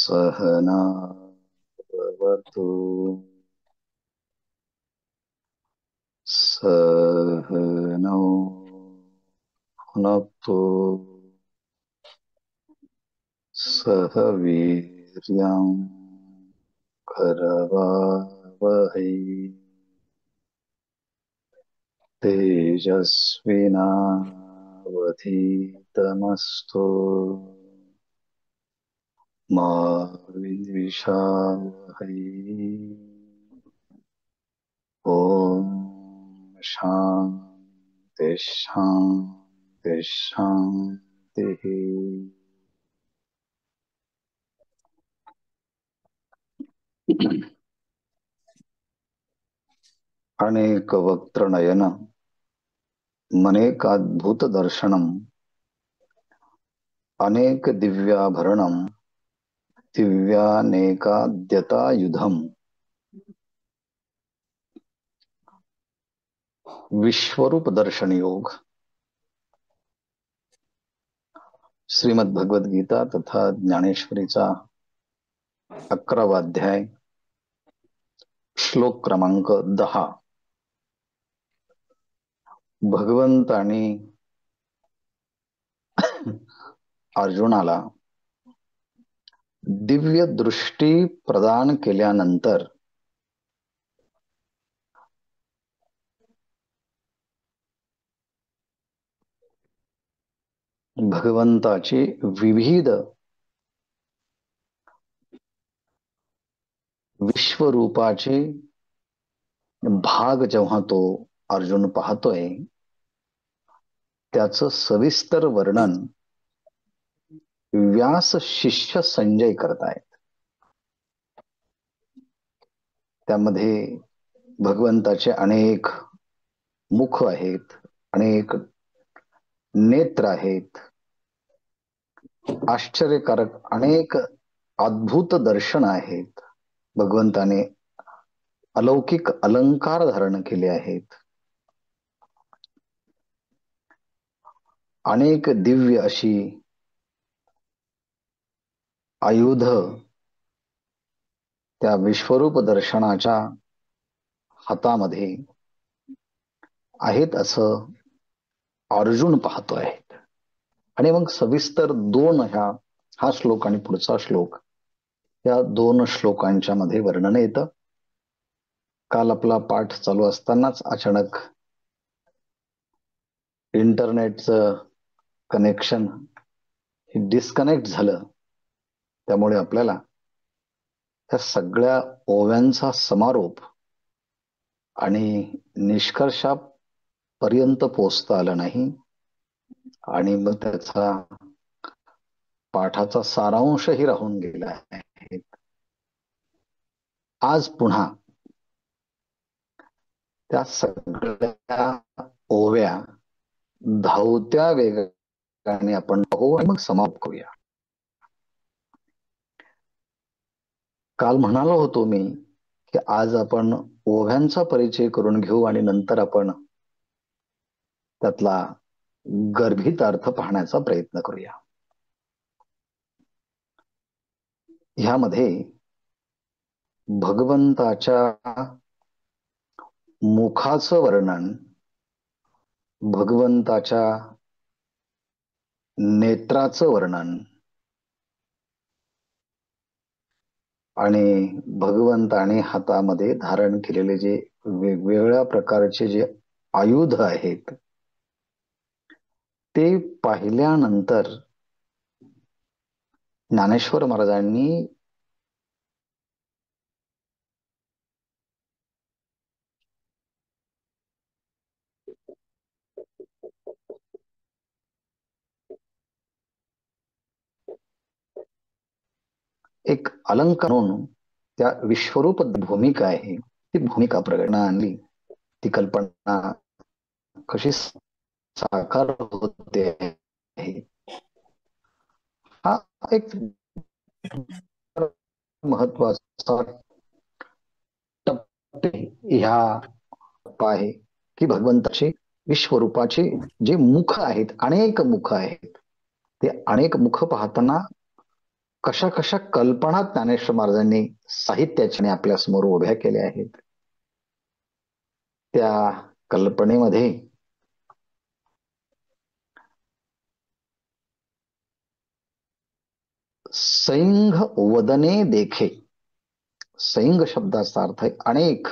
सहना भवतु सहनौ भुनक्तु सह वीर्यं करवावहै तेजस्विनावधीतमस्तु मा विद्विषावहै। ओम शांति शांति शांति। अनेक वक्त्र नयन मनेकाद्भुत दर्शनम अनेक दिव्याभरणम दिव्यानेकाद्यतायुधम विश्वरूप दर्शन योग। श्रीमद् भगवद गीता तथा ज्ञानेश्वरीचा 11वा अध्याय श्लोक क्रमांक 10। भगवंतानी अर्जुनाला दिव्य दृष्टी प्रदान केल्यानंतर भगवंताची विविध विश्वरूपाचे भाग जेव्हा तो अर्जुन पाहतोय त्याचं सविस्तर वर्णन व्यास शिष्य संजय करतायत। त्यामध्ये भगवंताचे अनेक मुख आहेत, अनेक नेत्र आहेत, आश्चर्यकारक अनेक अद्भुत दर्शन आहेत। भगवंताने अलौकिक अलंकार धारण केले आहेत। अनेक दिव्य अशी आयुध त्या विश्वरूप दर्शनाच्या हातामध्ये आहेत असं अर्जुन पाहतोय। आणि मग सविस्तर हा श्लोक आणि पुढचा श्लोक या दोन श्लोकांच्या मध्ये वर्णन येतं। काल आपला पाठ चालू असतानाच अचानक इंटरनेटचं कनेक्शन डिस्कनेक्ट झालं। त्यामुळे आपल्याला त्या सगळ्या ओव्यांचा समारोप आणि निष्कर्षापर्यंत पोहोचता आलं नाही आणि मग त्याचा पाठाचा सारांशही राहून गेला आहे। आज पुन्हा त्या सगळ्या ओव्या धावत्या वेगाने आपण पाहू आणि मग समाप्त करूया। काल म्हणालो होतो मी की आज आपण ओव्यांचा परिचय करून घेऊ आणि नंतर आपण त्यातला गर्भित अर्थ पाहण्याचा प्रयत्न करूया। ह्यामध्ये भगवंताच्या मुखाचं वर्णन, भगवंताच्या नेत्राचं वर्णन आणि भगवंताने हातामध्ये धारण केलेले जे वेगवेगळ्या प्रकारचे जे आयुध आहेत ते पाहिल्यानंतर ज्ञानेश्वर महाराजांनी एक अलंकार म्हणून त्या विश्वरूप भूमिका आहे ती भूमिका प्रगटना आणली। ती कल्पना कशी साकार होते हा एक महत्वाचा ह्या आहे की भगवंताचे विश्वरूपाचे जे मुख आहेत, अनेक मुख आहेत, ते अनेक मुख पाहताना कशा कशा कल्पना ज्ञानेश्वर महाराजांनी साहित्याने आपल्या समोर उभ्या केल्या आहेत. त्या कल्पनेमध्ये सैंघ वदने देखे, सैंघ शब्दाचा अर्थ आहे अनेक,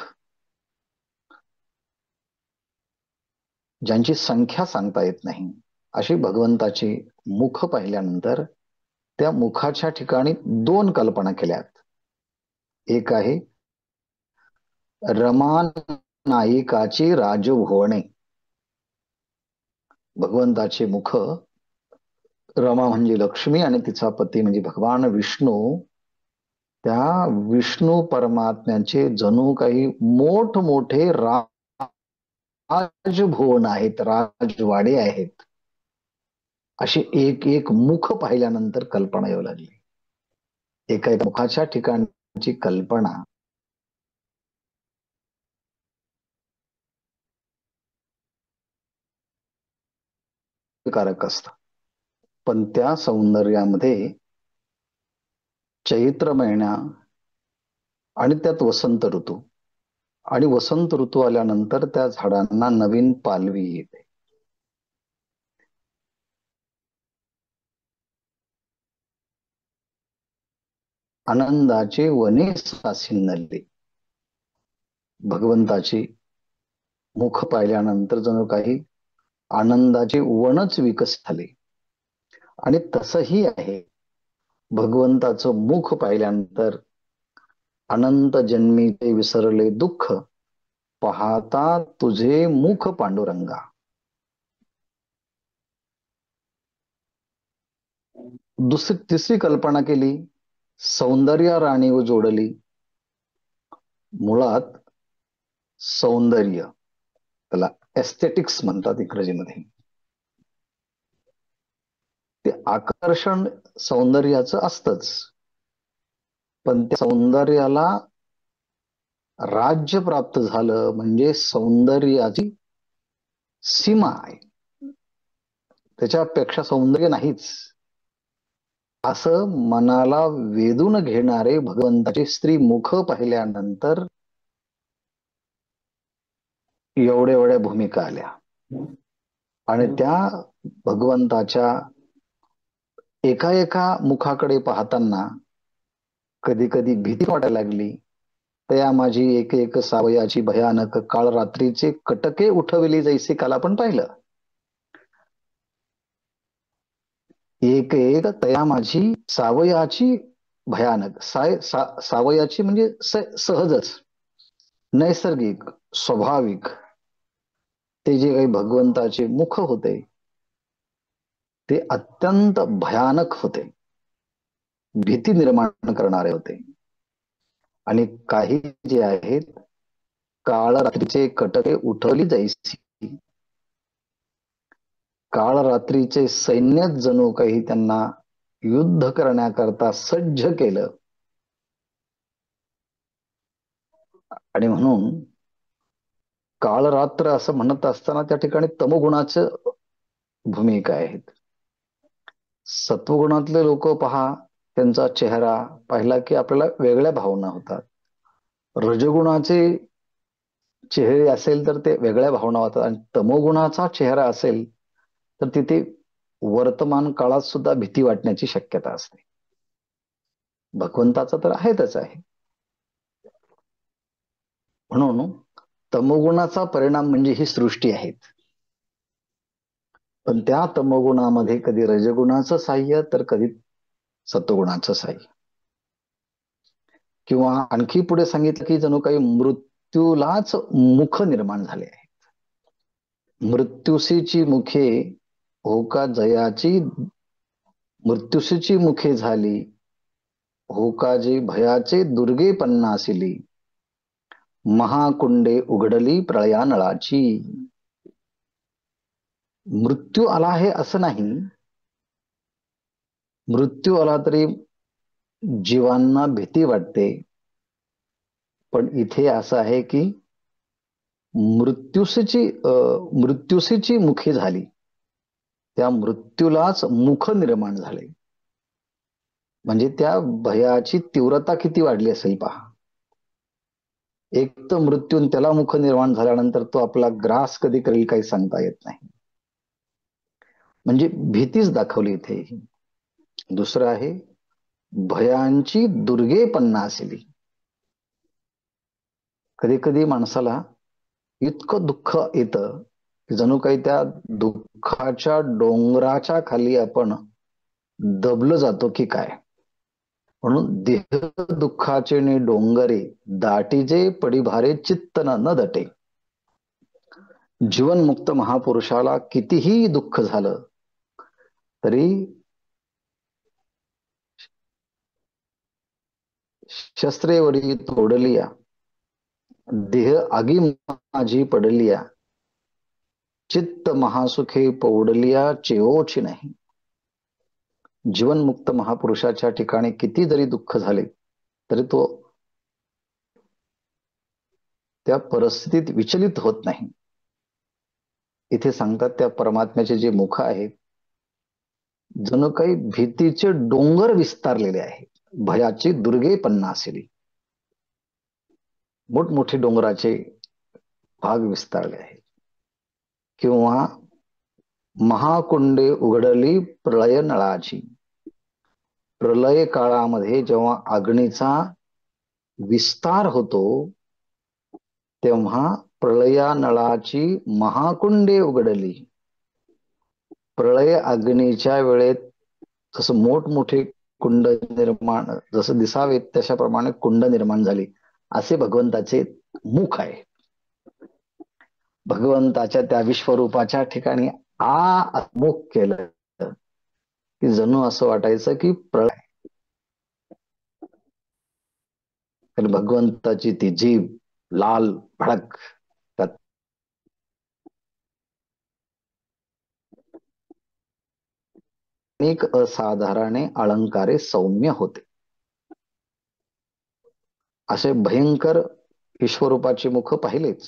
ज्यांची संख्या सांगता येत नाही, अशी भगवंताची मुख पाहिल्यानंतर त्या मुखाच्या ठिकाणी दोन कल्पना केल्यात. एक आहे रमा नायिकाची राजभुवने. भगवंताचे मुख, रमा म्हणजे लक्ष्मी आणि तिचा पती म्हणजे भगवान विष्णू, त्या विष्णू परमात्म्याचे जणू काही मोठमोठे राजभुवन आहेत, राजवाडे आहेत, अशी एक एक मुख पाहिल्यानंतर कल्पना येऊ लागली. एका एका मुखाच्या ठिकाणची कल्पना कारक असतं. पण त्या सौंदर्यामध्ये चैत्र महिना आणि त्यात वसंत ऋतू, आणि वसंत ऋतू आल्यानंतर त्या झाडांना नवीन पालवी येते. आनंदाचे वने सासिन्नले. भगवंताची मुख पाहिल्यानंतर जणू काही आनंदाचे वनच विकसित झाले. आणि तसही आहे, भगवंताचं मुख पाहिल्यानंतर अनंत जन्मीचे विसरले दुःख, पाहता तुझे मुख पांडुरंगा. तिसरी कल्पना केली, सौंदर्य राणीव जोडली. मुळात सौंदर्य, त्याला एस्थेटिक्स म्हणतात इंग्रजीमध्ये, ते आकर्षण सौंदर्याचं असतंच, पण त्या सौंदर्याला राज्य प्राप्त झालं म्हणजे सौंदर्याची सीमा आहे, त्याच्यापेक्षा सौंदर्य नाहीच, असं मनाला वेधून घेणारे भगवंताचे स्त्री मुख पाहिल्यानंतर एवढ्या एवढ्या भूमिका आल्या. आणि त्या भगवंताच्या एका एका मुखाकडे पाहताना कधी कधी भीती वाटायला लागली. तया माझी एक एक सावयाची भयानक, काळ रात्रीचे कटके उठविली जैसे, काल आपण पाहिलं. एक एक तया माझी सावयाची भयानक, सावयाची म्हणजे सहजच, नैसर्गिक, स्वाभाविक ते जे काही भगवंताचे मुख होते ते अत्यंत भयानक होते, भीती निर्माण करणारे होते. आणि काही जे आहेत, काळ रात्रीचे कटके उठवली जैसी, काळ रात्रीचे सैन्य जणू काही त्यांना युद्ध करण्याकरता सज्ज केलं. आणि म्हणून काळ रात्र असं म्हणत असताना त्या ठिकाणी तमोगुणाचं भूमिका आहेत. सत्वगुणातले लोक पहा, त्यांचा चेहरा पाहिला की आपल्याला वेगळ्या भावना होतात. रजगुणाचे चेहरे असेल तर ते वेगळ्या भावना होतात, आणि तमोगुणाचा चेहरा असेल तर तिथे वर्तमान काळात सुद्धा भीती वाटण्याची शक्यता असते. भगवंताचा तर आहेतच आहे. म्हणून तमोगुणाचा परिणाम म्हणजे ही सृष्टी आहेत, पण त्या तमोगुणामध्ये कधी रजगुणाचं साह्य तर कधी सत्वगुणाचं साह्य. किंवा आणखी पुढे सांगितलं की जणू काही मृत्यूलाच मुख निर्माण झाले आहे. मृत्यूसीची मुखे हो का जयाची, मृत्यूसीची मुखे झाली हो का जे भयाचे दुर्गे पन्नासिली, महाकुंडे उघडली प्रळया नळाची. मृत्यू आला आहे असं नाही, मृत्यू आला तरी जीवांना भीती वाटते, पण इथे असं आहे की मृत्यूसीची मुखे झाली, त्या मृत्यूलाच मुख निर्माण झाले. म्हणजे त्या भयाची तीव्रता किती वाढली असेल पहा. एक तर मृत्यून त्याला मुख निर्माण झाल्यानंतर तो आपला ग्रास कधी करेल काही सांगता येत नाही. म्हणजे भीतीच दाखवली इथे. दुसरं आहे भयांची दुर्गे पन्नासली. कधी कधी माणसाला इतकं दुःख येतं की जणू काही त्या दुःखाच्या डोंगराच्या खाली आपण दबलं जातो की काय. म्हणून देह दुःखाचे नि डोंगरे दाटीजे पडिभारे चित्त न दटे. जीवनमुक्त महापुरुषाला कितीही दुःख झालं तरी शस्त्रेवरी तोडलिया, देह आगी माझी पडलिया, चित्त महासुखे पौडलिया चेओची नाही. जीवनमुक्त महापुरुषाच्या ठिकाणी किती जरी दुःख झाले तरी तो त्या परिस्थितीत विचलित होत नाही. इथे सांगतात त्या परमात्म्याचे जे मुख आहेत जणू काही भीतीचे डोंगर विस्तारलेले आहेत. भयाची दुर्गे पन्नासली. मोठमोठे डोंगराचे भाग विस्तारले आहेत. किंवा महाकुंडे उघडली प्रलय नळाची. प्रलय काळामध्ये जेव्हा अग्नीचा विस्तार होतो तेव्हा प्रलया नळाची महाकुंडे उघडली. प्रलय अग्नीच्या वेळेत जसं मोठमोठे कुंड निर्माण जसं दिसावेत तशाप्रमाणे कुंड निर्माण झाली. असे भगवंताचे मुख आहे. भगवंताच्या त्या विश्वरूपाच्या ठिकाणी मुख केलं की जणू असं वाटायचं की प्रलय. तर भगवंताची ती जीभ लाल भडक, त्यात अनेक असाधारणे अलंकारे सौम्य होते. असे भयंकर विश्वरूपाचे मुख पाहिलेच.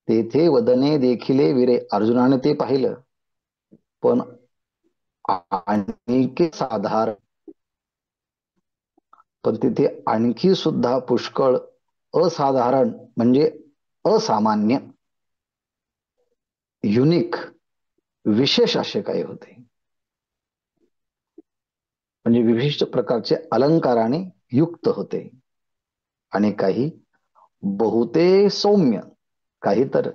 तेथे वदने देखिले विरे. अर्जुनाने ते पाहिलं. पण आणखी साधारण, पण तिथे आणखी सुद्धा पुष्कळ असाधारण म्हणजे असामान्य, युनिक, विशेष असे काही होते. म्हणजे विशिष्ट प्रकारचे अलंकाराने युक्त होते. आणि काही बहुते सौम्य, काही तर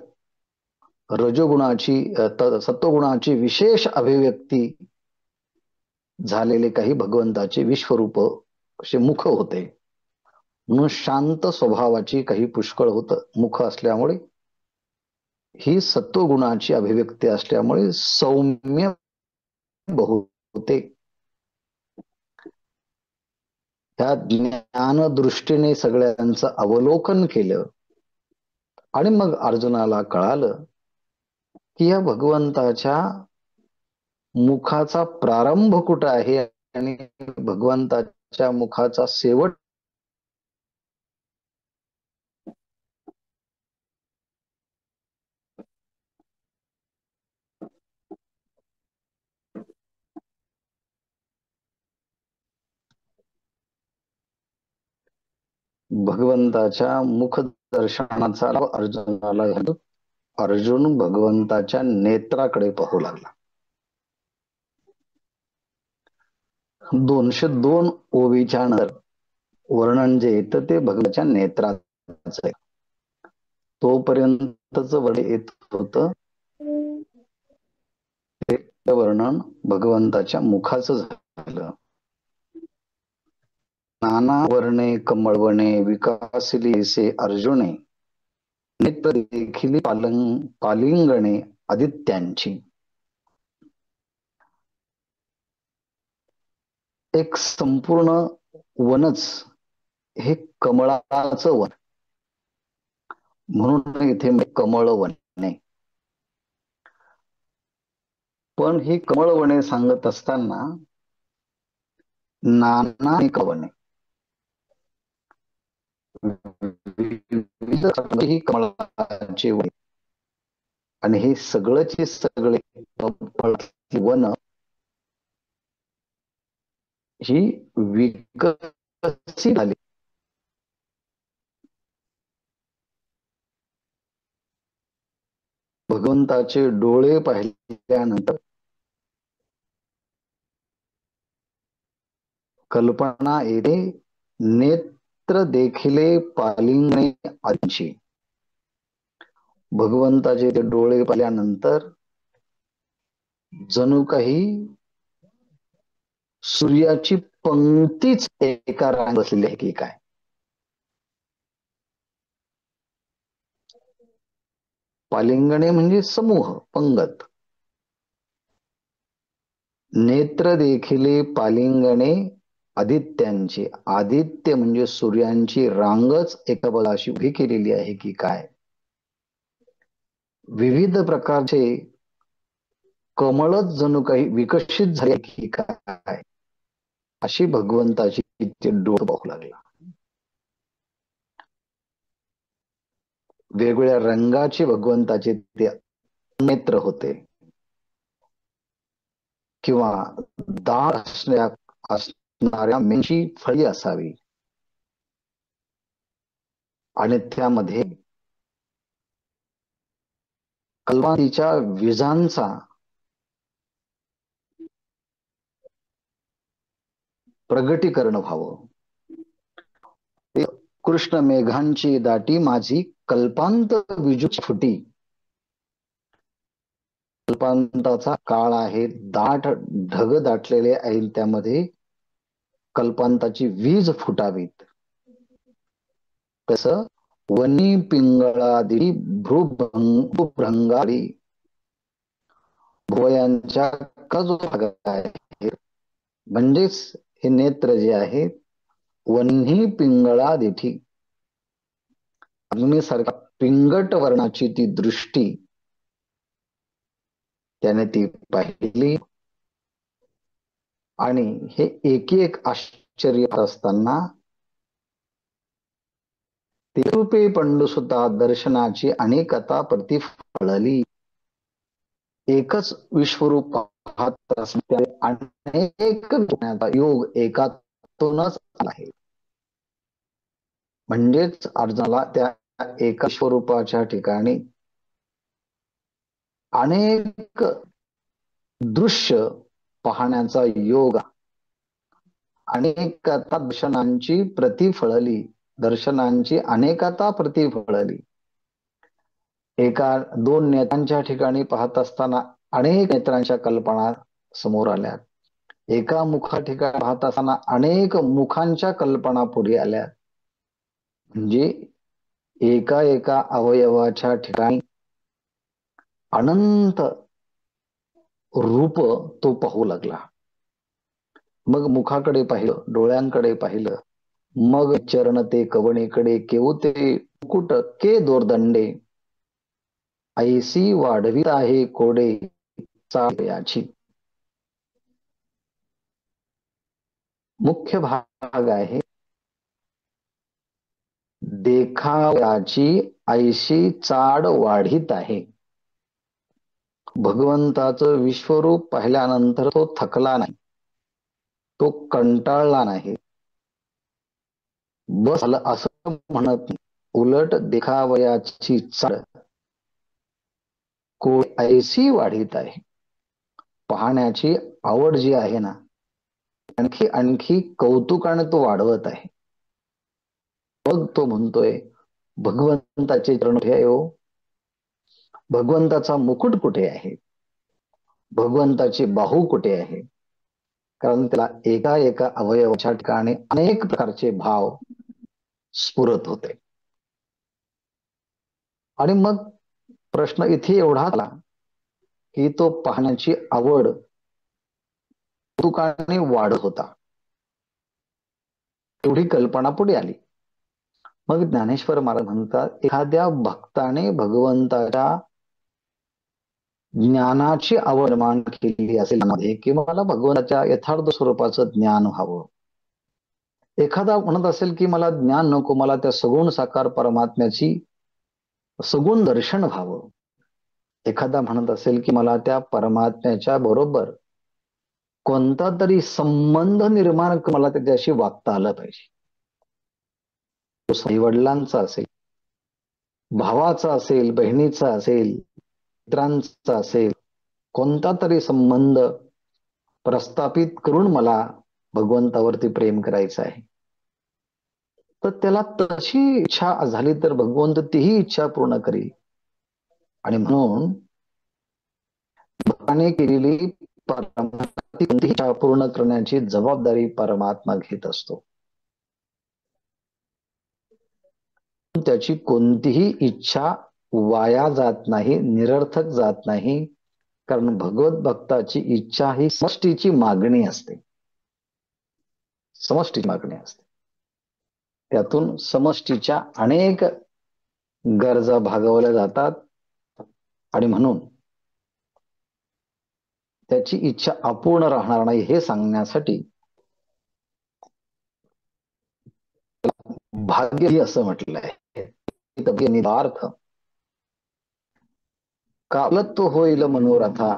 रजोगुणाची सत्वगुणाची विशेष अभिव्यक्ती झालेले काही भगवंताचे विश्वरूप असे मुख होते. म्हणून शांत स्वभावाची काही पुष्कळ होत मुख असल्यामुळे ही सत्वगुणाची अभिव्यक्ती असल्यामुळे सौम्य बहुते. ह्या ज्ञानदृष्टीने सगळ्यांचं अवलोकन केलं आणि मग अर्जुनाला कळालं की या भगवंताच्या मुखाचा प्रारंभ कुठं आहे आणि भगवंताच्या मुखाचा शेवट. भगवंताच्या मुख दर्शनाचा अर्जुनाला झाला. अर्जुन भगवंताच्या नेत्राकडे पाहू लागला. 202 ओवीच्या नंतर वर्णन जे येतं ते भगवाच्या नेत्राचं आहे. तोपर्यंतच वर्णन येत होतं ते वर्णन भगवंताच्या मुखाचं झालं. नाना वर्णे कमळवणे विकासली से अर्जुने, नेत्र देखील पालिंगणे आदित्यांची. एक संपूर्ण वनच हे कमळाचं वन, म्हणून इथे कमळ वने. पण ही कमळ वने सांगत असताना नाना कवने ही कमळाची वने आणि हे सगळंचे सगळे वन ही विकसित झाली. भगवंताचे डोळे पाहिल्यानंतर कल्पना येते, नेत्र देखिले पालिंगणे आजी. भगवंताचे ते डोळे पाहिल्यानंतर जणू काही सूर्याची पंक्तीच एका रांग बसलेली आहे की काय. पालिंगणे म्हणजे समूह, पंगत. नेत्र देखिले पालिंगणे आदित्यांची. आदित्य म्हणजे सूर्यांची रांगच एका बलाशी उभी केलेली आहे की काय. विविध प्रकारचे कमळच जणू काही विकसित झाले की काय, अशी भगवंताची ते डोळ पाहू लागला. वेगवेगळ्या रंगाचे भगवंताचे ते नेत्र होते, किंवा दाढ असणाऱ्या मेंढी फळी असावी, आणि त्यामध्ये कल्पांतीच्या विजांचा प्रगटीकरण व्हावं. कृष्ण मेघांची दाटी माझी कल्पांत विजूची फुटी. कल्पांताचा काळ आहे, दाट ढग दाटलेले आहे, त्यामध्ये कल्पांताची वीज फुटावीत. तस वनी पिंगळादी भ्रुभंगारी भुवयांच्या का जो भाग आहे, म्हणजेच हे नेत्र जे आहेत, वन्ही पिंगळा देठी अग्नीसारख्या पिंगट वर्णाची ती दृष्टी त्याने ती पाहिली. आणि हे एक एक आश्चर्य असताना ते रूपे पंडुसुता दर्शनाची अनेकता प्रतिफळली. एकच विश्वरूप पाहत असताना अनेक योग एकातूनच आहे. म्हणजेच अर्जुनाला त्या एका स्वरूपाच्या ठिकाणी अनेक दृश्य पाहण्याचा योग, अनेकता दर्शनांची प्रतिफळली, दर्शनांची अनेकता प्रतिफळली. एका दोन नेत्रांच्या ठिकाणी पाहत असताना अनेक नेत्रांच्या कल्पना समोर आल्या. एका मुखा ठिकाणी पाहत असताना अनेक मुखांच्या कल्पना पुढे आल्या. म्हणजे एका एका अवयवाच्या ठिकाणी अनंत रूप तो पाहू लागला. मग मुखाकडे पाहिलं, डोळ्यांकडे पाहिलं, मग चरण ते कवणीकडे, केऊ ते मुकुट के दोरदंडे, ऐसी वाढवीत आहे कोडे चालयाची. मुख्य भाग आहे, देखाव्याची ऐशी चाड वाढीत आहे. भगवंताचं विश्वरूप पाहिल्यानंतर तो थकला नाही, तो कंटाळला नाही, बस झालं असं म्हणत नाही. उलट देखावयाची चाड ऐशी वाढीत आहे. पाहण्याची आवड जी आहे ना, आणखी आणखी कौतुकाने तो वाढवत आहे. मग तो म्हणतोय, भगवंताचे चरण कुठे आहे हो? भगवंताचा मुकुट कुठे आहे? भगवंताची बाहू कुठे आहे? कारण त्याला एका एका अवयवाच्या ठिकाणी अनेक प्रकारचे भाव स्फुरत होते. आणि मग प्रश्न इथे एवढा आला की तो पाहण्याची आवड कौतुकाने वाढत होता. एवढी कल्पना पुढे आली. मग ज्ञानेश्वर महाराज म्हणतात, एखाद्या भक्ताने भगवंताच्या ज्ञानाची आवड निर्माण केली असेल मध्ये, की मला भगवंताच्या यथार्थ स्वरूपाचं ज्ञान व्हावं. एखादा म्हणत असेल की मला ज्ञान नको, मला त्या सगुण साकार परमात्म्याची सगुण दर्शन व्हावं. एखादा म्हणत असेल की मला त्या परमात्म्याच्या बरोबर कोणता तरी संबंध निर्माण मला त्याच्याशी वागता आलं पाहिजे. तो आई वडिलांचा असेल, भावाचा असेल, बहिणीचा असेल, मित्रांचा असेल, कोणता तरी संबंध प्रस्थापित करून मला भगवंतावरती प्रेम करायचं आहे. तर त्याला तशी इच्छा झाली तर भगवंत तीही इच्छा पूर्ण करेल. आणि म्हणून भक्ताने केलेली कोणतीही इच्छा पूर्ण करण्याची जबाबदारी परमात्मा घेत असतो. त्याची कोणतीही इच्छा वाया जात नाही, निरर्थक जात नाही. कारण भगवत भक्ताची इच्छा ही समष्टीची मागणी असते. समष्टीची मागणी असते. त्यातून समष्टीच्या अनेक गरजा भागवल्या जातात. आणि म्हणून त्याची इच्छा अपूर्ण राहणार नाही हे सांगण्यासाठी भाग्य असं म्हटलं आहे. निदार्थ कालत्व होईल मनोरथा,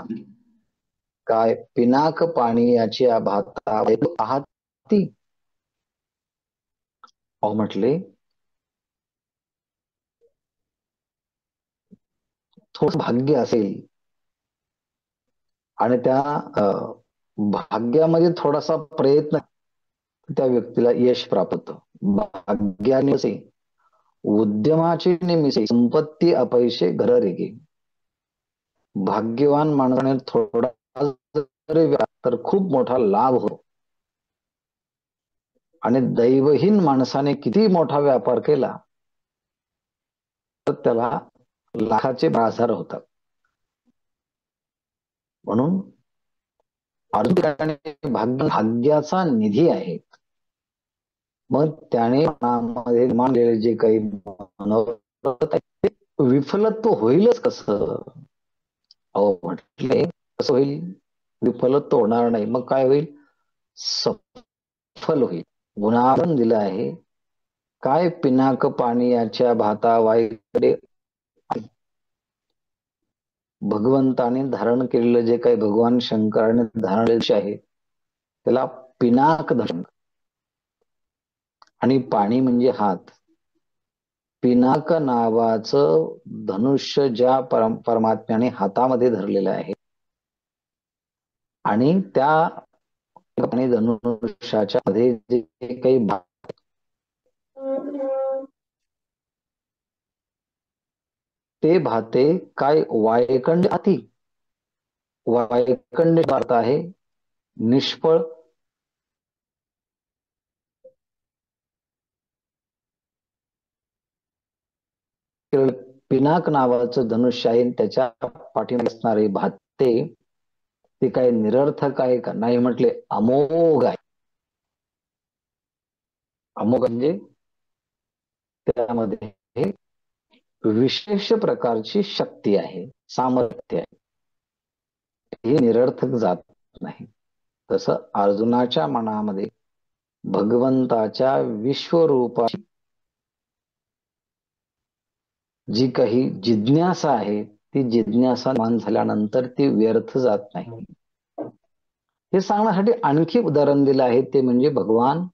काय पिनाक पाणी याची भाता आहात ती. अहो म्हटले थोडं भाग्य असेल आणि त्या भाग्यामध्ये थोडासा प्रयत्न, त्या व्यक्तीला यश प्राप्त होतं. भाग्याने उद्यमाचे निमित्त संपत्ती अपयशे घर रेगे. भाग्यवान माणसाने थोडा तर खूप मोठा लाभ होतो. आणि दैवहीन माणसाने किती मोठा व्यापार केला तर त्याला लाखाचे बाजार होतात. म्हणून भाग्याचा निधी आहे. मग त्याने मनामध्ये मानलेले जे काही मनोरथ आहे ते विफलत्व होईलच कसं. अहो म्हटले कसं होईल, विफलत्व होणार नाही. मग काय होईल, सफल होईल. गुणारण दिलं आहे, काय पिनाक पाणीयाच्या भाता वाईकडे. भगवंताने धारण केलेलं जे काही भगवान शंकराने धारण आहे त्याला पिनाक धरण. आणि पाणी म्हणजे हात. पिनाक नावाचं धनुष्य ज्या परमात्म्याने हातामध्ये धरलेलं आहे आणि त्या धनुष्याच्या मध्ये जे काही ते भाते काय वायकंड अति. वायकंड अर्थ आहे निष्फळ. पिनाक नावाचं धनुष्य आहे त्याच्या पाठीमागे असणारे भाते ते काय निरर्थक आहे का, नाही म्हटले अमोघ आहे. अमोघ म्हणजे त्यामध्ये विशेष प्रकारची शक्ती आहे, सामर्थ्य आहे. हे निरर्थक जात नाही. तसं अर्जुनाच्या मनामध्ये भगवंताच्या विश्वरूपाची जी काही जिज्ञासा आहे ती जिज्ञासा मान झाल्यानंतर ती व्यर्थ जात नाही. हे सांगण्यासाठी आणखी उदाहरण दिलं आहे, ते म्हणजे भगवान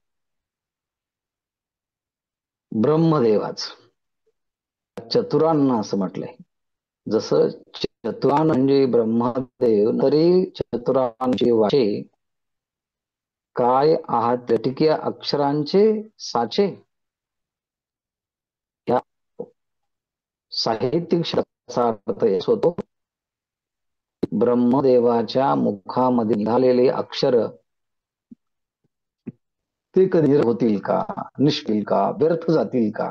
ब्रह्मदेवाच. चतुरांना असं म्हटलंय. जसं चतुरान म्हणजे ब्रह्मदेव, तरी चतुरांची वाचे काय आहात टिकिया अक्षरांचे साचे. या साहित्यिक शब्दाचा अर्थ होतो ब्रह्मदेवाच्या मुखामध्ये निघालेले अक्षर ते कधी होतील का, निष्फिल का, व्यर्थ जातील का.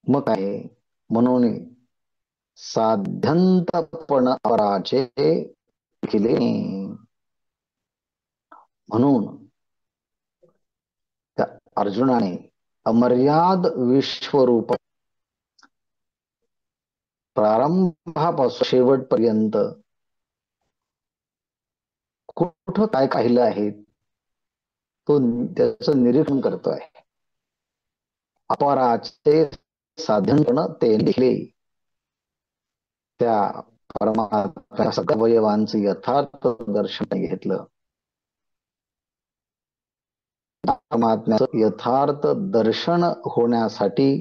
मग काय म्हणून साध्यंतपण अपराचे केले. म्हणून त्या अर्जुनाने अमर्याद विश्वरूप प्रारंभापासून शेवटपर्यंत कुठं काय पाहिलं आहे तो त्याचं निरीक्षण करतोय. अपराचे साधन ते लिहिले त्या परमात्म्या सगळ्या अवयवांचं यथार्थ दर्शन घेतलं. परमात्म्याचं यथार्थ दर्शन होण्यासाठी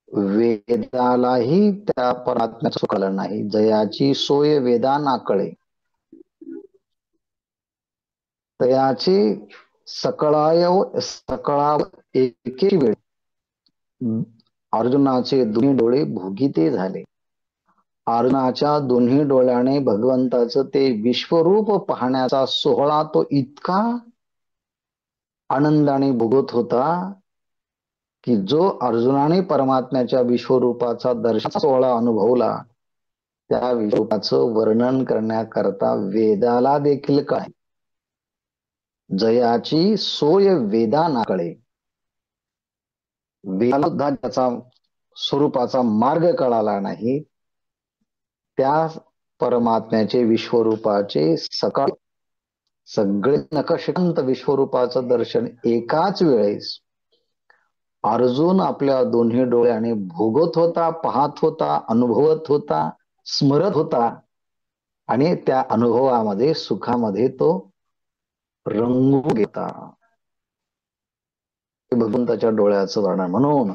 वेदालाही त्या परमात्म्याचं कळलं नाही. जयाची सोय वेदाना कळे, तयाचे सकळाव एके वेळ. अर्जुनाचे दोन्ही डोळे भोगिते झाले. अर्जुनाच्या दोन्ही डोळ्याने भगवंताचं ते विश्वरूप पाहण्याचा सोहळा तो इतका आनंदाने भोगत होता की जो अर्जुनाने परमात्म्याच्या विश्वरूपाचा दर्शन सोहळा अनुभवला, त्या विश्वरूपाचं वर्णन करण्याकरता वेदाला देखील काय. जयाची सोय वेदा ना कळे. वेदाला सुद्धा त्याचा स्वरूपाचा मार्ग कळाला नाही. त्या परमात्म्याचे विश्वरूपाचे सकाळ सगळे नकशिकांत विश्वरूपाचं दर्शन एकाच वेळेस अर्जुन आपल्या दोन्ही डोळ्याने भोगत होता, पाहत होता, अनुभवत होता, स्मरत होता. आणि त्या अनुभवामध्ये सुखामध्ये तो रंगून घेता. भगवंताच्या डोळ्याचं वर्णन. म्हणून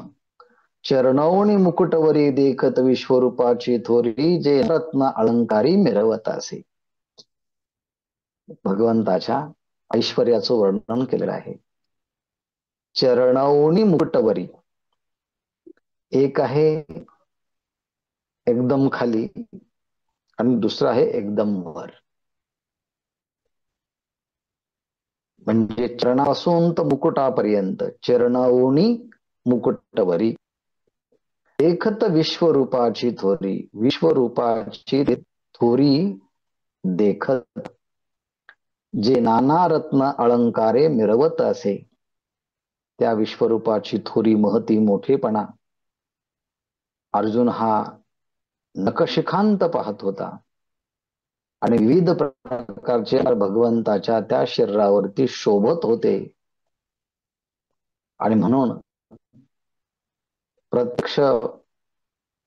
चरणौनी मुकुटवरी देखत विश्वरूपाची थोरी, जे रत्न अलंकारी मिरवत असे. भगवंताच्या ऐश्वर्याचं वर्णन केलेलं आहे. चरणौनी मुकुटवरी, एक आहे एकदम खाली आणि दुसरं आहे एकदम वर. म्हणजे चरणापासून तर मुकुटापर्यंत चरणौनी मुकुटवरी देखत विश्वरूपाची थोरी. विश्वरूपाची थोरी देखत, जे नाना रत्न अलंकारे मिरवत असे. त्या विश्वरूपाची थोरी महती मोठेपणा अर्जुन हा नखशिखांत पाहत होता आणि विविध प्रकारचे भगवंताच्या त्या शरीरावरती शोभत होते. आणि म्हणून प्रत्यक्ष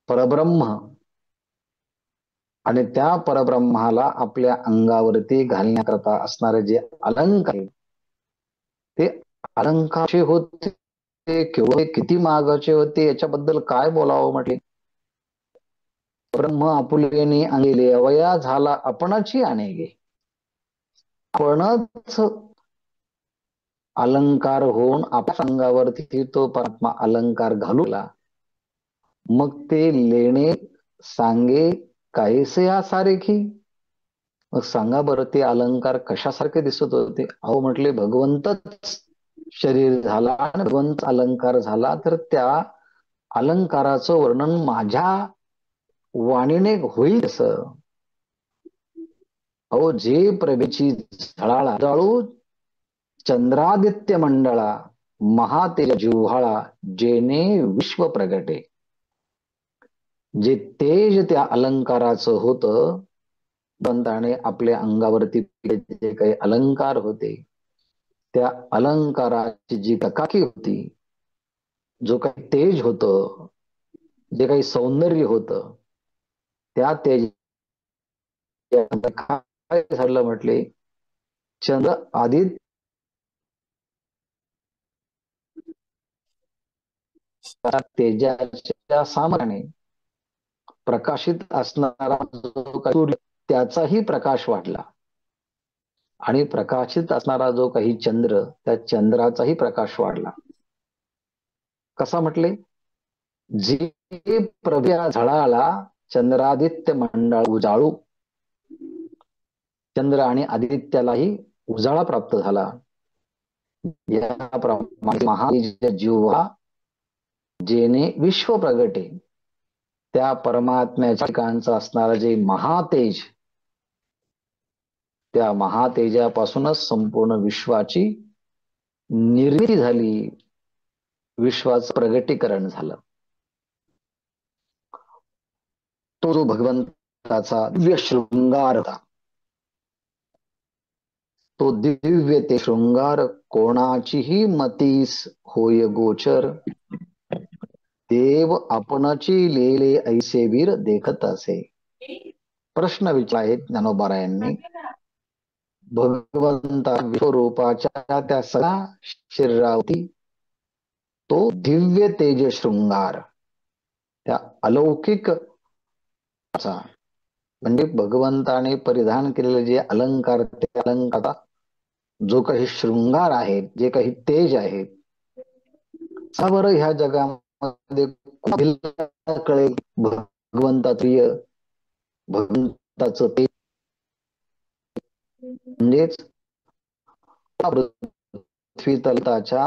परब्रह्म आणि त्या परब्रह्माला आपल्या अंगावरती घालण्याकरता असणारे जे अलंकार, ते अलंकारचे होते. केवळ किती महागाचे होते याच्याबद्दल काय बोलावं म्हटले. ब्रह्म आपुलेने अंगिले, अवया झाला आपणाची अनेगे. आपणच अलंकार होऊन आपल्या अंगावरती तो परमात्मा अलंकार घालूला. मग ते लेणे सांगे काहीसे या सारेखी. मग सांगा बरं, ते अलंकार कशासारखे दिसत होते. अहो म्हटले, भगवंतच शरीर झाला आणि भगवंत अलंकार झाला, तर त्या अलंकाराचं वर्णन माझ्या वाणीने होईल कसं. अहो, जे प्रभेची झळाळा जाळू चंद्रादित्य मंडळा, महातेज जिव्हाळा, जेने विश्व प्रगटे. जे तेज त्या अलंकाराचं होतं, भगवंताने आपल्या अंगावरती जे काही अलंकार होते, त्या अलंकाराची जी प्रकाकी होती, जो काही तेज होतं, जे काही सौंदर्य होतं, त्या तेज काय झालं म्हटले. चंद्र आदित्य तेजाच्या सामने प्रकाशित असणारा जो काही सूर्य, त्याचाही प्रकाश वाढला. आणि प्रकाशित असणारा जो काही चंद्र, त्या चंद्राचाही प्रकाश वाढला. कसा म्हटले. जे प्रभ्या झळाला चंद्रादित्य मंडळ उजाळू. चंद्र आणि आदित्यालाही उजाळा प्राप्त झाला. याप्रमाणे महातेज जिव्हा, जेने विश्व प्रगटे. त्या परमात्म्याच्या ठिकाणचं असणारं जे महातेज, त्या महातेजापासूनच संपूर्ण विश्वाची निर्मिती झाली, विश्वाचं प्रगटीकरण झालं. तो जो भगवंताचा दिव्य शृंगार होता, तो दिव्य ते शृंगार कोणाचीही मतीस होय गोचर. देव आपणाची लेले ऐसे वीर देखत असे. प्रश्न विचारला आहे ज्ञानोबा यांनी. भगवंता विश्वरूपाच्या त्या सगळ्या शरीरावरती तो दिव्य तेज शृंगार, त्या अलौकिक म्हणजे भगवंताने परिधान केलेले जे अलंकार, ते अलंकार जो काही शृंगार आहे, जे काही तेज आहे, बरं ह्या जगामध्ये कळेल भगवंताचं ते म्हणजेच पृथ्वी तलाच्या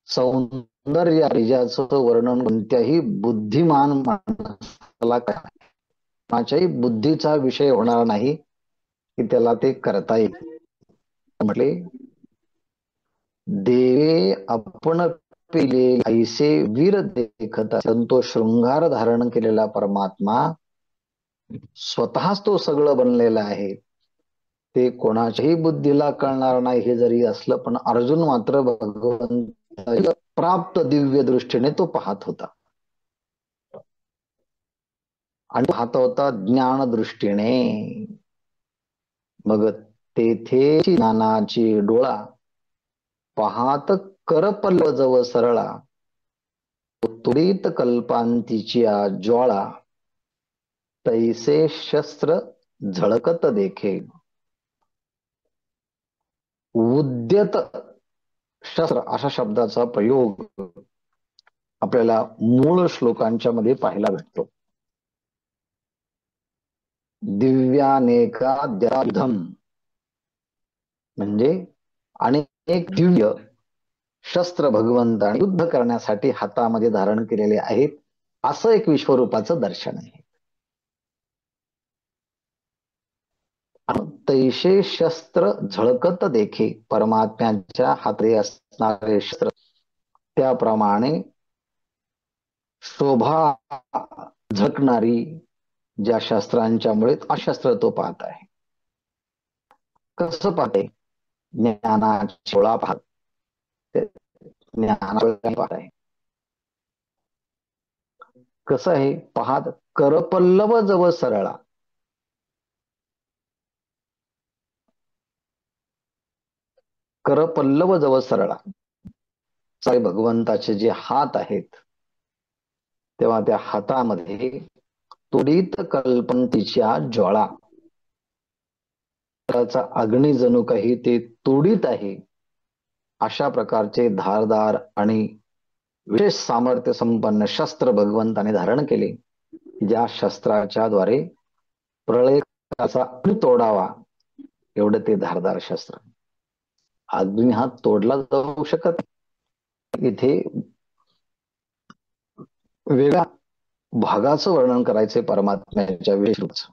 सौंदर्य रिजाचं वर्णन कोणत्याही बुद्धिमान माणसाला कोणाच्याही बुद्धीचा विषय होणार नाही की त्याला ते करता येईल. म्हटले देवे आपण पिले ऐसे वीर देखत, तो शृंगार धारण केलेला परमात्मा स्वतःच तो सगळं बनलेला आहे. ते कोणाच्याही बुद्धीला कळणार नाही हे जरी असलं, पण अर्जुन मात्र भगवंत प्राप्त दिव्य दृष्टीने तो पाहत होता. आणि पाहत होता ज्ञान दृष्टीने. मग तेथे ज्ञानाची डोळा पाहात करपल्ल जव सरळा, तुरीत कल्पांतीची ज्वाळा, तैसे शस्त्र झळकत देखे. उद्यत शस्त्र अशा शब्दाचा प्रयोग आपल्याला मूळ श्लोकांच्या मध्ये पाहायला भेटतो. दिव्यानेका द्याधम म्हणजे अनेक दिव्य शस्त्र भगवंताने युद्ध करण्यासाठी हातामध्ये धारण केलेले आहेत, असं एक विश्वरूपाचं दर्शन आहे. तैसे शस्त्र झळकत देखे, परमात्म्याच्या हाती असणारे शस्त्र त्याप्रमाणे शोभा झळकणारी ज्या शस्त्रांच्या मुळे अशस्त्र तो पाहत आहे. कसं पाहते? ज्ञानाची डोळा पाहत, ज्ञानाची पाहत आहे. कसं आहे पाहत? करपल्लव जव सरळा, करपल्लव जव सरळा, भगवंताचे जे हात आहेत, तेव्हा त्या हातामध्ये तुडीत कल्पंतीच्या ज्वाळा, त्याचा अग्नी जणू काही ते तुडीत आहे, अशा प्रकारचे धारदार आणि विशेष सामर्थ्य संपन्न शस्त्र भगवंताने धारण केले. ज्या शस्त्राच्या द्वारे प्रलयाचा तोडावा एवढं ते धारदार शस्त्र. अग्नी हा तोडला जाऊ शकत. इथे वेगळ्या भागाचं वर्णन करायचे परमात्म्याच्या विषयीच.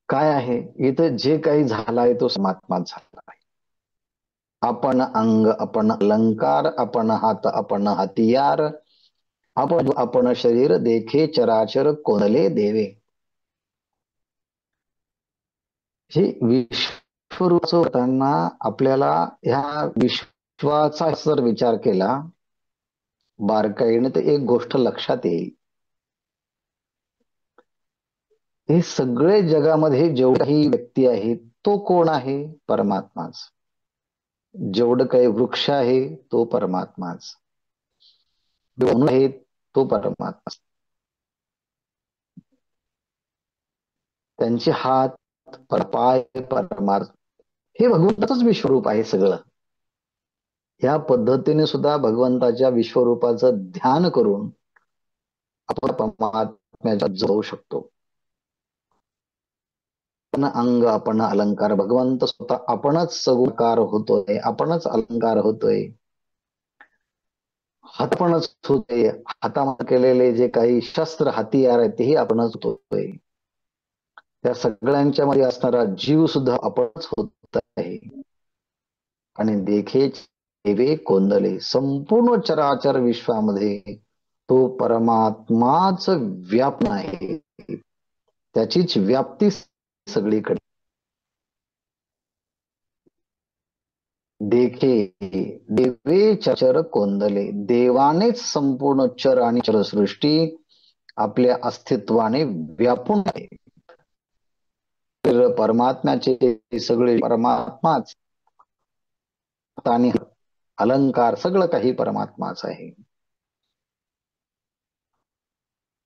काय आहे इथं जे काही झालं आहे तो परमात्माच झाला आहे. आपण अंग, आपण अलंकार, आपण हात, आपण हतियार, आपण शरीर देखे चराचर कोणले देवे. हे विश्वरूप होताना आपल्याला ह्या विश्वाचा जर विचार केला बारकाईने तर एक गोष्ट लक्षात येईल. हे सगळे जगामध्ये जेवढे काही व्यक्ती आहेत तो कोण आहे? परमात्माच. जेवढं काही वृक्ष आहे तो परमात्माच आहे, तो परमात्मा. त्यांचे हात, पाय, परमार्थ हे भगवंताचंच विश्वरूप आहे सगळं. या पद्धतीने सुद्धा भगवंताच्या विश्वरूपाचं ध्यान करून आपण परमात्म्याच्या जाऊ शकतो. आपण अंग, आपण अलंकार, भगवंत स्वतः आपणच सगुकार होतोय, आपणच अलंकार होतोय, हात आपणच होतोय, हातामध्ये केलेले जे काही शस्त्र हतियार आहेत तेही आपणच होतोय. त्या सगळ्यांच्या मध्ये असणारा जीव सुद्धा आपणच होत आहे. आणि देखे देवे कोंदले, संपूर्ण चराचर विश्वामध्ये तो परमात्माच व्याप्त आहे, त्याचीच व्याप्ती सगळीकडे. देखे देवे चर कोंदले. देवानेच संपूर्ण चर आणि चरसृष्टी आपल्या अस्तित्वाने व्यापून आहे. तर परमात्म्याचे सगळे परमात्माच आणि अलंकार सगळं काही परमात्माच आहे.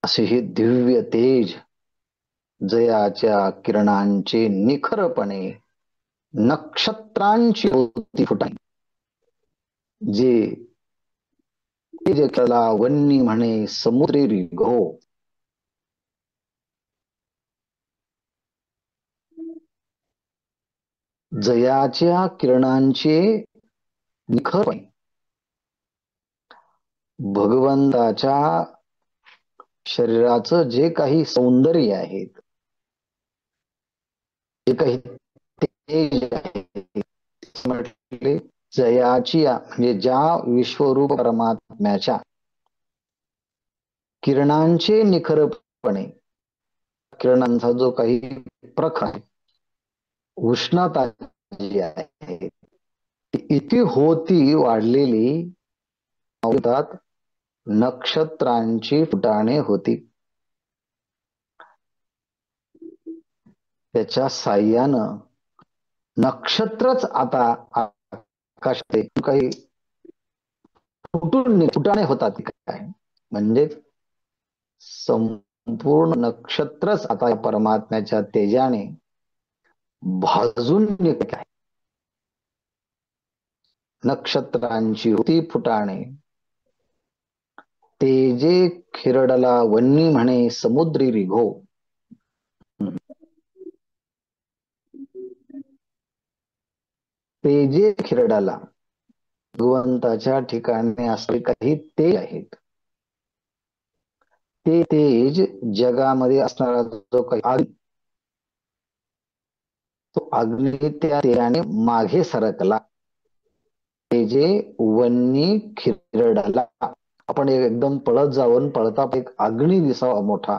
असे हे दिव्य तेज जयाच्या किरणांचे निखरपणे नक्षत्रांची होती फुटाई. जे तेजला वन्नी म्हणे समुद्री रिघो. जयाच्या किरणांचे निखरपणे भगवंताच्या शरीराचं जे काही सौंदर्य आहे, जे काही तेज आहे, म्हटले जयाची म्हणजे ज्या विश्वरूप परमात्म्याच्या किरणांचे निखरपणे, किरणांचा जो काही प्रखर उष्णता जी आहे ती इतकी होती वाढलेली, नक्षत्रांची फुटाणे होती. त्याच्या साह्यानं नक्षत्रच आता आकाशात काही फुटाणे होतात काय, म्हणजे संपूर्ण नक्षत्रच आता परमात्म्याच्या तेजाने भाजून निघत आहे. नक्षत्रांची होती फुटाणे, तेजे खिरडला वन्नी म्हणे समुद्री रिघो. तेजे खिरडाला भगवंताच्या ठिकाणी असले काही तेज आहेत. ते तेज जगामध्ये असणारा जो काही अग्नी, तो अग्नी त्या तेजाने मागे सरकला. तेजे वन्नी खिरडला. आपण एकदम पळत जाऊन पळता एक अग्नी दिसावा मोठा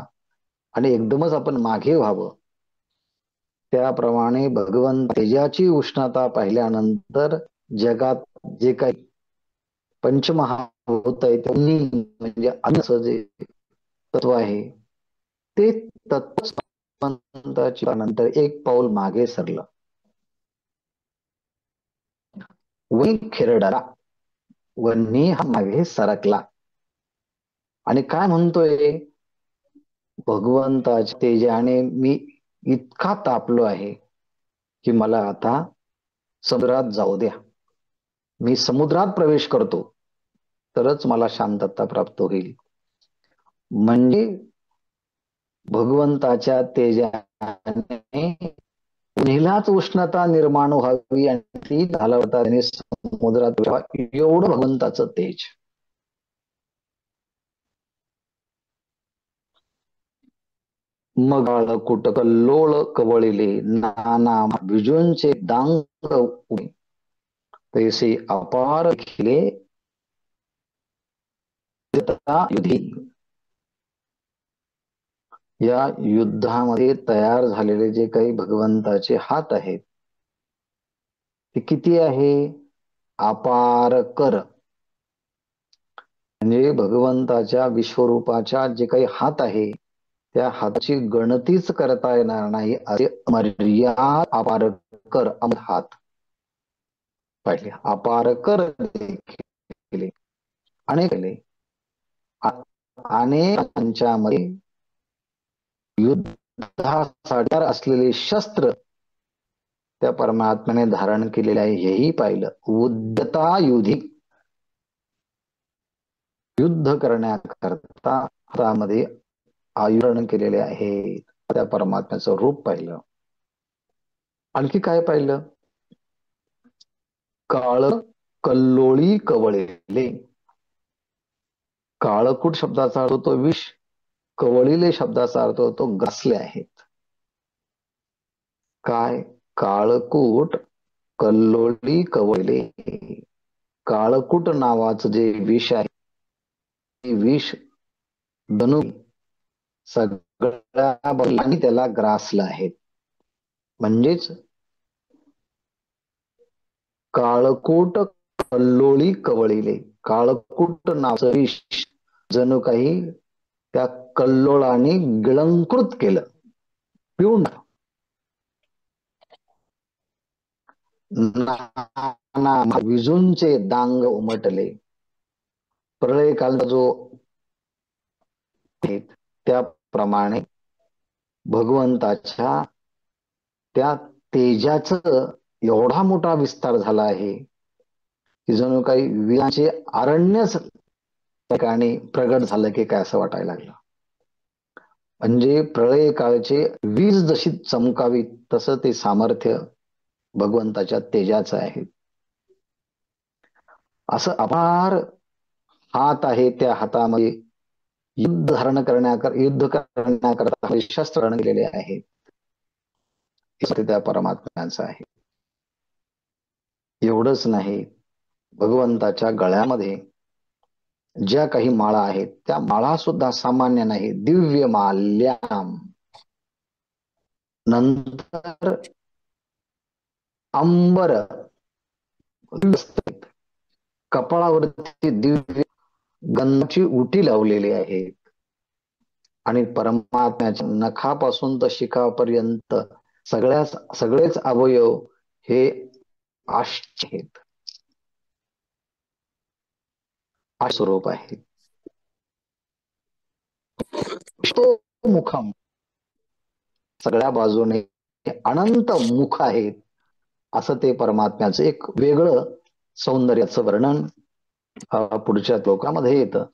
आणि एकदमच आपण मागे व्हावं, त्याप्रमाणे भगवंत तेजाची उष्णता पाहिल्यानंतर जगात जे काही पंचमहाभूत आहे त्यांनी म्हणजे अन्नाचं जे तत्व आहे ते तत्व नंतर एक पाऊल मागे सरलं. वन्नी खिरडला, वन्नी हा मागे सरकला आणि काय म्हणतोय, भगवंताच्या तेजाने मी इतका तापलो आहे की मला आता समुद्रात जाऊ द्या. मी समुद्रात प्रवेश करतो तरच मला शांतता प्राप्त होईल. म्हणजे भगवंताच्या तेजाने पहिलाच उष्णता निर्माण व्हावी आणि ती घालवता समुद्रात एवढं भगवंताचं तेज. मगाळ कुट कल्लोळ कवळिले नाना विजूंचे दांग उभे तैसे अपार खिले युधी. या युद्धामध्ये तयार झालेले जे काही भगवंताचे हात आहेत ते किती आहे, अपार कर. म्हणजे भगवंताच्या विश्वरूपाच्या जे काही हात आहे त्या हाताची गणतीच करता येणार नाही असे मर्याद अपार कर हात पाहिले. अपार कर केले अनेक केले, अनेकांच्यामध्ये युद्धासाठी असलेले शस्त्र त्या परमात्म्याने धारण केलेले आहे हेही पाहिलं. उद्यता युधी, युद्ध करण्याकरता हातामध्ये आयुरण केलेले आहे त्या परमात्म्याचं रूप पाहिलं. आणखी काय पाहिलं, काळ कल्लोळी कवळेले. काळकूट शब्दाचा अर्थ होतो विष, कवळीले शब्दाचा अर्थ होतो ग्रासले आहेत. काय, काळकूट कल्लोळी कवळले. काळकूट नावाचं जे विष आहे ते विष धनु सगळ्या बलांनी त्याला ग्रासलं आहे. म्हणजेच काळकूट कल्लोळी कवळीले. काळकूट नावाचं विष जणू काही त्या कल्लोळाने गिळंकृत केलं, पिऊन टाकलं. नाना विजूंचे दांग उमटले. प्रलय कालचा जो आहे त्याप्रमाणे भगवंताच्या त्या तेजाचं एवढा मोठा विस्तार झाला आहे की जणू काही विराचे अरण्यच ठिकाणी प्रगट झालं की काय असं वाटायला लागलं. म्हणजे प्रलय काळचे वीज जशी चमकावी तसं ते सामर्थ्य भगवंताच्या तेजाचं आहे. असं अपार हात आहे, त्या हातामध्ये युद्ध करण्याकरता शस्त्र धारण केलेले आहे. त्या परमात्म्याचं आहे. एवढंच नाही, भगवंताच्या गळ्यामध्ये ज्या काही माळा आहेत त्या माळा सुद्धा सामान्य नाही, दिव्य माल्याम. नंतर अंबर, कपाळावरती दिव्य गंधाची उटी लावलेली आहे. आणि परमात्म्याच्या नखापासून तर शिखापर्यंत सगळेच अवयव हे आश्च आहेत, स्वरूप आहे. मुखम, सगळ्या बाजूने अनंत मुख आहेत, असं ते परमात्म्याचं एक वेगळं सौंदर्याचं वर्णन पुढच्या श्लोकामध्ये येतं.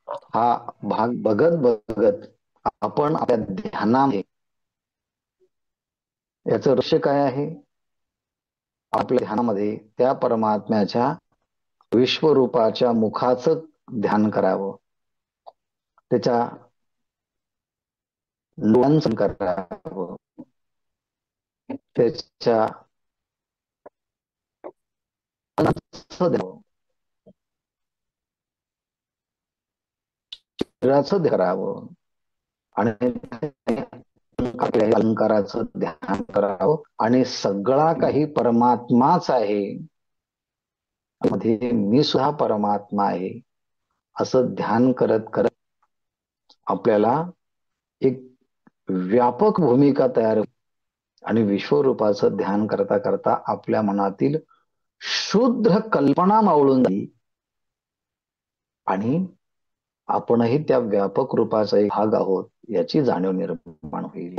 हा भाग बघत बघत आपण आपल्या ध्यानामध्ये याचं रहस्य काय आहे, आपल्या ध्यानामध्ये त्या परमात्म्याच्या विश्वरूपाच्या मुखाचं ध्यान करावं, त्याच्या डोळ्यांचं करावं, त्याच्या शरीराचं करावं आणि अलंकाराचं ध्यान करावं. आणि सगळा काही परमात्माच आहे, मध्ये मी सुद्धा परमात्मा आहे, असं ध्यान करत करत आपल्याला एक व्यापक भूमिका तयार आणि विश्वरूपाचं ध्यान करता करता आपल्या मनातील शुद्ध कल्पना मावळून जाईल आणि आपणही त्या व्यापक रूपाचा एक भाग आहोत याची जाणीव निर्माण होईल.